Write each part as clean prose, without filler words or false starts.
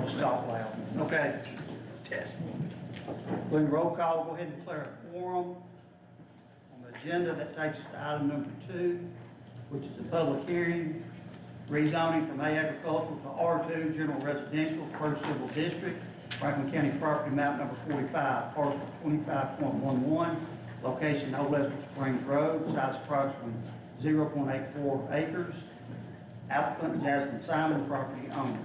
just talk loud. Okay. Test. Doing roll call, go ahead and declare a quorum on the agenda. That takes us to item number 2, which is the public hearing, rezoning from A agricultural to R2 general residential, first civil district, Franklin County property map number 45, parcel 25.11, location Old Lester Springs Road, size approximately 0.84 acres. Applicant Jasmine Simon, property owner.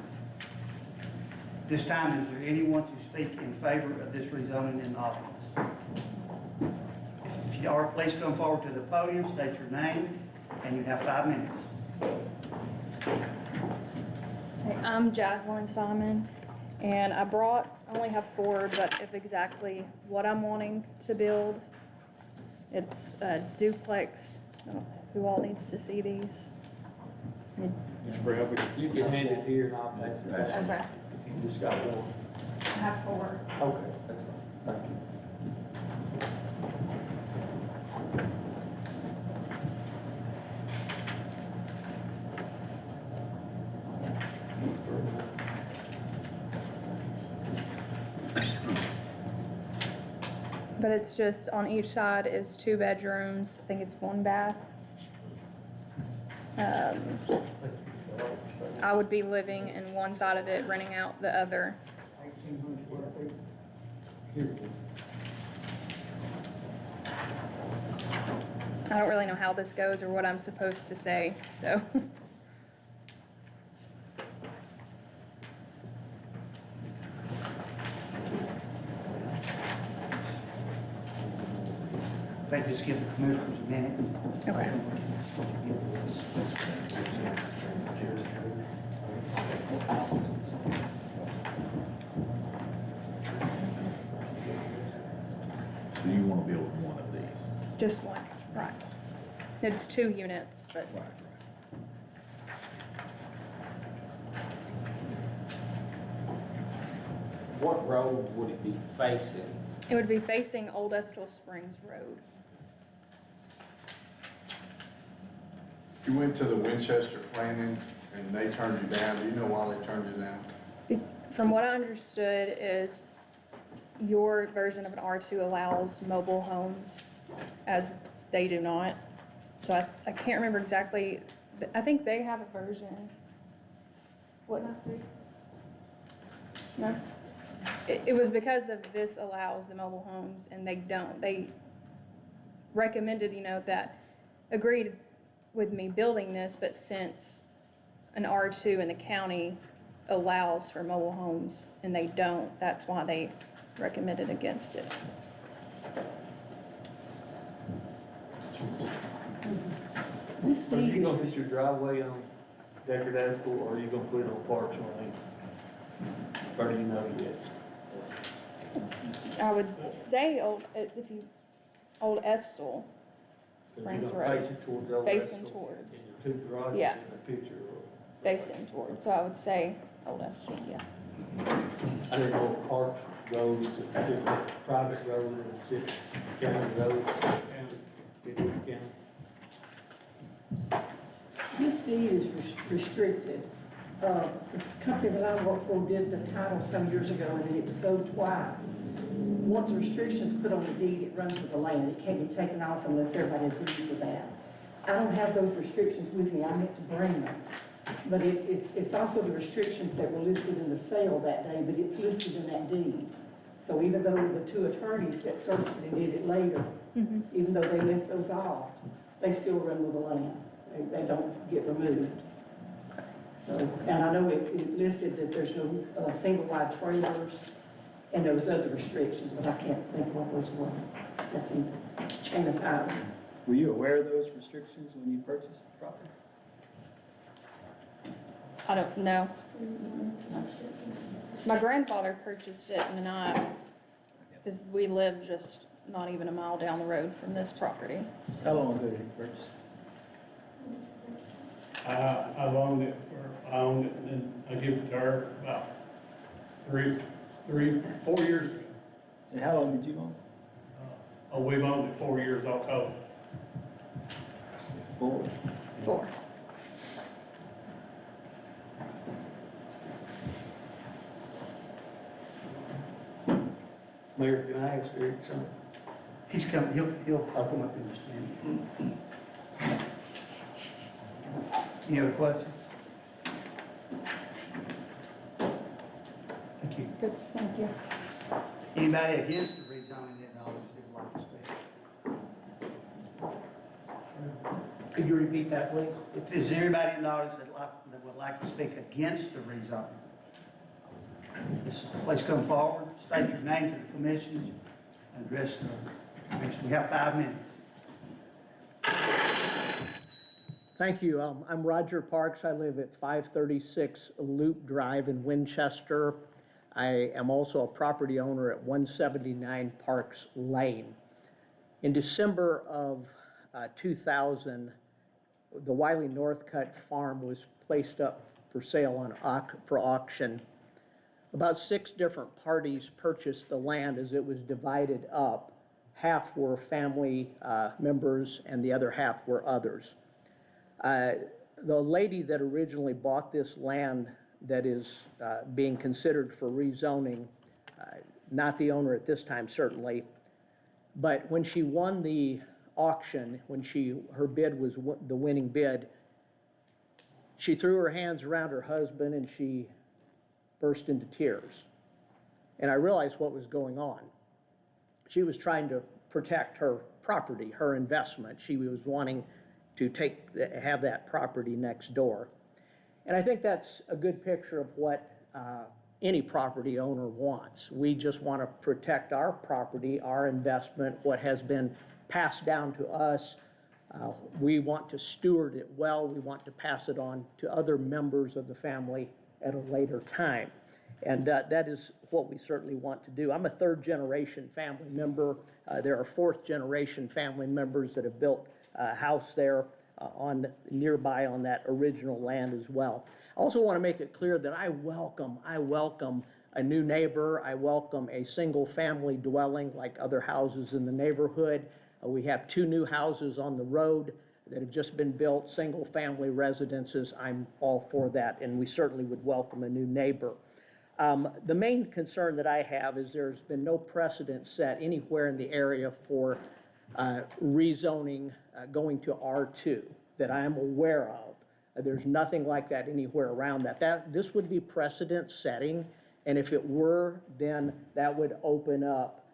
This time, is there anyone to speak in favor of this rezoning in the audience? If you are, please come forward to the podium, state your name, and you have 5 minutes. Hey, I'm Jaslyn Simon, and I only have 4, but of exactly what I'm wanting to build. It's a duplex. I don't know who all needs to see these. You can hand it here and I'll pass it back. Okay. If you just got one. I have 4. Okay, that's fine. Thank you. But it's just on each side is 2 bedrooms. I think it's 1 bath. I would be living in one side of it, renting out the other. I don't really know how this goes or what I'm supposed to say, so. If they just give the commissioners a minute. Okay. Do you want to build one of these? Just one, right. It's 2 units, but What road would it be facing? it would be facing Old Estill Springs Road. You went to the Winchester planning and they turned you down. Do you know why they turned you down? From what I understood is your version of an R2 allows mobile homes as they do not. So I can't remember exactly. I think they have a version. What? No? It was because of this allows the mobile homes and they don't. They recommended, that agreed with me building this, but since an R2 in the county allows for mobile homes and they don't, that's why they recommended against it. So are you gonna put your driveway on Deckard Asphalt or are you gonna put it on Parks Lane? Or do you know yet? I would say Old Estill Springs You're gonna Road, face it towards Old Facing Estill, towards. and your 2 garages Yeah. in the picture. facing towards, so I would say Old Estill, yeah. I didn't know if Parks Road is a different private road or is it county road? It is county. This deed is restricted. The company that I work for did the title some years ago and it was sold twice. Once a restriction is put on the deed, it runs with the land. It can't be taken off unless everybody agrees with that. I don't have those restrictions with me. I meant to bring them. But it's also the restrictions that were listed in the sale that day, but it's listed in that deed. So even though the 2 attorneys that searched it and did it later, even though they left those off, they still run with the land. They don't get removed. So, and I know it listed that there's no single wide trailers and there was other restrictions, but I can't think what those were. That's in chain of title. Were you aware of those restrictions when you purchased the property? I don't know. My grandfather purchased it and because we live just not even a mile down the road from this property. So. How long ago did you purchase it? I owned it and then I gave it to her about 4 years ago. And how long did you own it? We've owned it 4 years all total. 4. 4. Mayor, can I ask Eric something? He's coming, I'll come up in just a minute. Any other questions? Thank you. Good, thank you. Anybody against the rezoning in the audience that would like to speak? Could you repeat that, please? If there's anybody in the audience that would like to speak against the rezoning, please come forward, state your name to the commissioners, and address the commission. We have 5 minutes. Thank you. I'm Roger Parks. I live at 536 Loop Drive in Winchester. I am also a property owner at 179 Parks Lane. In December of 2000, the Wiley Northcutt farm was placed up for sale for auction. About 6 different parties purchased the land as it was divided up. Half were family members and the other half were others. The lady that originally bought this land that is being considered for rezoning, not the owner at this time certainly, but when she won the auction, when her bid was the winning bid, she threw her hands around her husband and she burst into tears. And I realized what was going on. She was trying to protect her property, her investment. She was wanting to have that property next door. And I think that's a good picture of what any property owner wants. We just want to protect our property, our investment, what has been passed down to us. We want to steward it well. We want to pass it on to other members of the family at a later time. And that is what we certainly want to do. I'm a 3rd-generation family member. There are 4th-generation family members that have built a house there nearby on that original land as well. I also want to make it clear that I welcome a new neighbor. I welcome a single-family dwelling like other houses in the neighborhood. We have 2 new houses on the road that have just been built, single-family residences. I'm all for that, and we certainly would welcome a new neighbor. The main concern that I have is there's been no precedent set anywhere in the area for rezoning going to R2 that I am aware of. There's nothing like that anywhere around that. This would be precedent setting, and if it were, then that would open up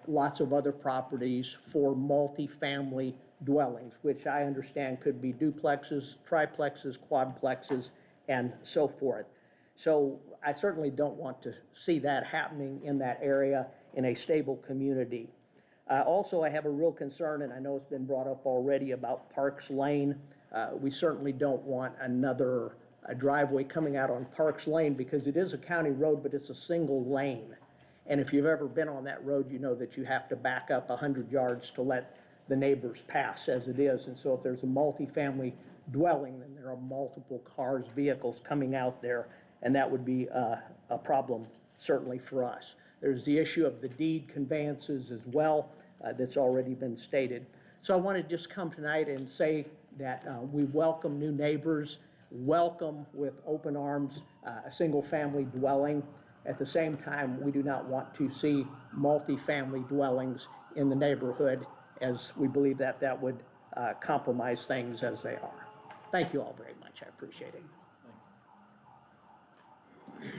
lots of other properties for multifamily dwellings, which I understand could be duplexes, triplexes, quadplexes, and so forth. So I certainly don't want to see that happening in that area in a stable community. Also, I have a real concern, and I know it's been brought up already, about Parks Lane. We certainly don't want another driveway coming out on Parks Lane because it is a county road, but it's a single lane. And if you've ever been on that road, you know that you have to back up 100 yards to let the neighbors pass as it is. And so if there's a multifamily dwelling, then there are multiple cars, vehicles coming out there, and that would be a problem certainly for us. There's the issue of the deed conveyances as well that's already been stated. So I want to just come tonight and say that we welcome new neighbors, welcome with open arms a single-family dwelling. At the same time, we do not want to see multifamily dwellings in the neighborhood, as we believe that that would compromise things as they are. Thank you all very much. I appreciate it. Does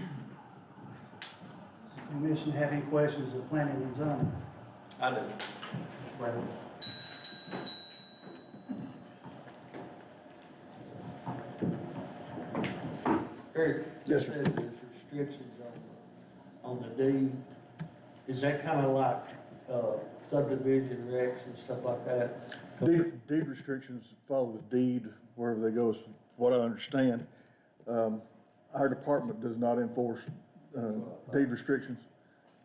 the commission have any questions of planning and zoning? I do. Well, Eric? Yes, sir. There's restrictions on the deed. Is that kind of like subdivision regs and stuff like that? Deed restrictions follow the deed wherever they go, is what I understand. Our department does not enforce deed restrictions.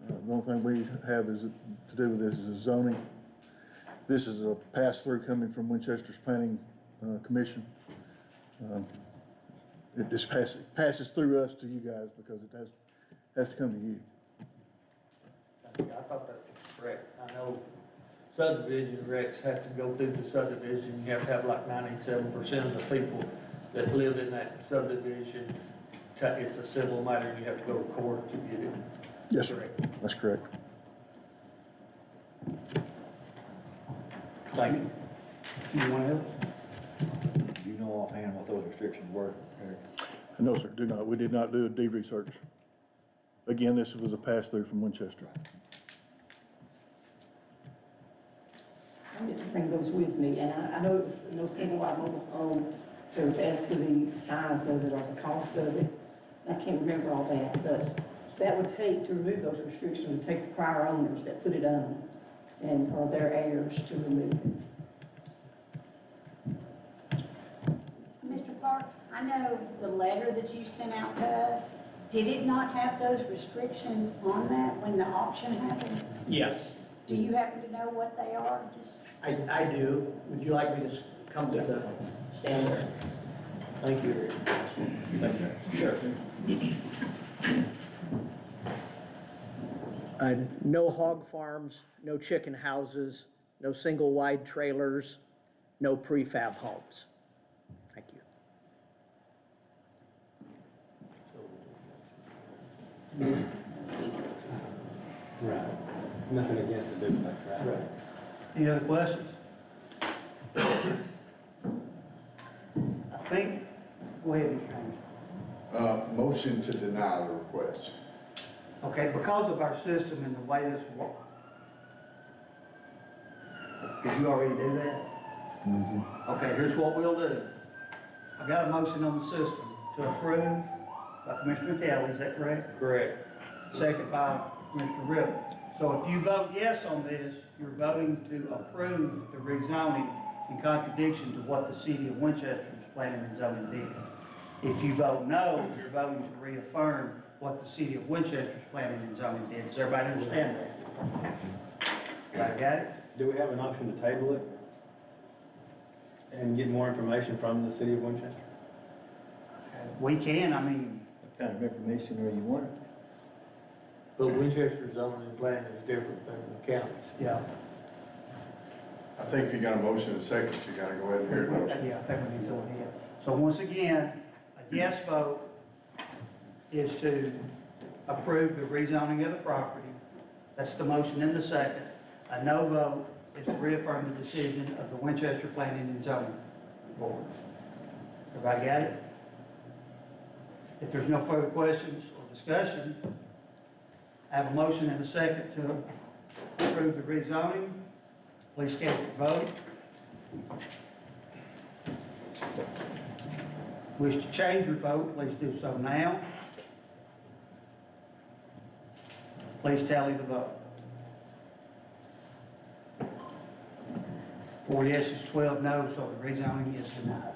The only thing we have is to do with this is zoning. This is a pass-through coming from Winchester's Planning Commission. It just passes through us to you guys because it has to come to you. I thought that was correct. I know subdivision regs have to go through the subdivision. You have to have like 97% of the people that live in that subdivision. It's a civil matter, and you have to go to court to get it. Yes, sir. That's correct. Thank you. Anyone else? Do you know offhand what those restrictions were, Eric? No, sir, do not. We did not do a deed research. Again, this was a pass-through from Winchester. I get to bring those with me, and I know it was no single wide mobile home. It was as to the size of it or the cost of it. I can't remember all that, but that would take, to remove those restrictions, would take the prior owners that put it on and are their heirs to remove it. Mr. Parks, I know the letter that you sent out to us, did it not have those restrictions on that when the auction happened? Yes, Do you happen to know what they are? Just I do. Would you like me to come to Yes, the please. stand there? Thank you. Thank you. Sure, sir. No hog farms, no chicken houses, no single wide trailers, no prefab homes. Thank you. Right. Nothing against the duplex, right? Right. Any other questions? I think, go ahead, Mr. Hammond. Motion to deny the request. Okay, because of our system and the way this works. Did you already do that? Okay, here's what we'll do. I got a motion on the system to approve by Commissioner Kelly, is that correct? Correct. Second by Commissioner Ripple. So if you vote yes on this, you're voting to approve the rezoning in contradiction to what the city of Winchester's planning and zoning did. If you vote no, you're voting to reaffirm what the city of Winchester's planning and zoning did. Does everybody understand that? Everybody got it? Do we have an option to table it and get more information from the city of Winchester? We can, I mean, What kind of information are you wanting? But Winchester's zoning and planning is different than the county's. yeah. I think if you got a motion and a second, you gotta go ahead and hear the motion. Yeah, I think we need to go ahead. So once again, a yes vote is to approve the rezoning of the property. That's the motion in the second. A no vote is to reaffirm the decision of the Winchester Planning and Zoning Board. Everybody got it? If there's no further questions or discussion, I have a motion and a second to approve the rezoning. Please cast your vote. Wish to change your vote, please do so now. Please tally the vote. 4 yeses, 12 noes, so the rezoning is denied.